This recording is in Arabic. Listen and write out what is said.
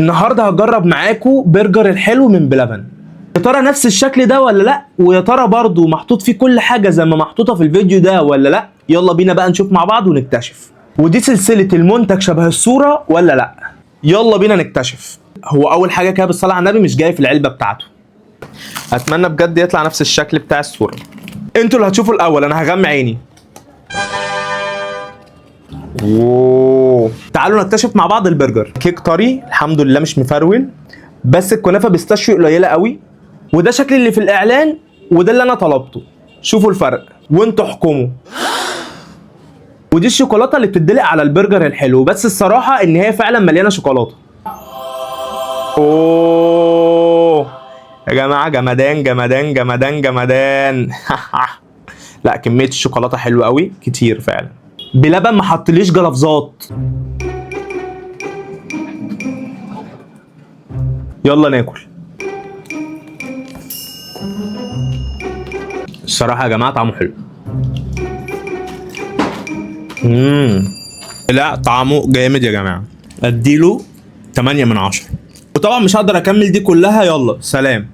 النهارده هجرب معاكم برجر الحلو من بلبن. يا ترى نفس الشكل ده ولا لا؟ ويا ترى برضه محطوط فيه كل حاجه زي ما محطوطه في الفيديو ده ولا لا؟ يلا بينا بقى نشوف مع بعض ونكتشف. ودي سلسله المنتج شبه الصوره ولا لا؟ يلا بينا نكتشف. هو اول حاجه كده بالصلاه على النبي مش جاي في العلبه بتاعته. اتمنى بجد يطلع نفس الشكل بتاع الصوره. انتوا اللي هتشوفوا الاول، انا هغمي عيني. اوه، تعالوا نكتشف مع بعض البرجر. كيك طري الحمد لله مش مفرول، بس الكنافه بيستاشيو قليله قوي. وده شكل اللي في الاعلان وده اللي انا طلبته. شوفوا الفرق وانتوا احكموا. ودي الشوكولاته اللي بتدلق على البرجر الحلو، بس الصراحه ان هي فعلا مليانه شوكولاته. اوه يا جماعه، جمدان جمدان جمدان جمدان. لا كميه الشوكولاته حلوه قوي، كتير فعلا. بلبن ما حطليش جلافزات. يلا ناكل. الصراحه يا جماعه طعمه حلو. لا طعمه جامد يا جماعه، اديله 8 من 10. وطبعا مش هقدر اكمل دي كلها. يلا سلام.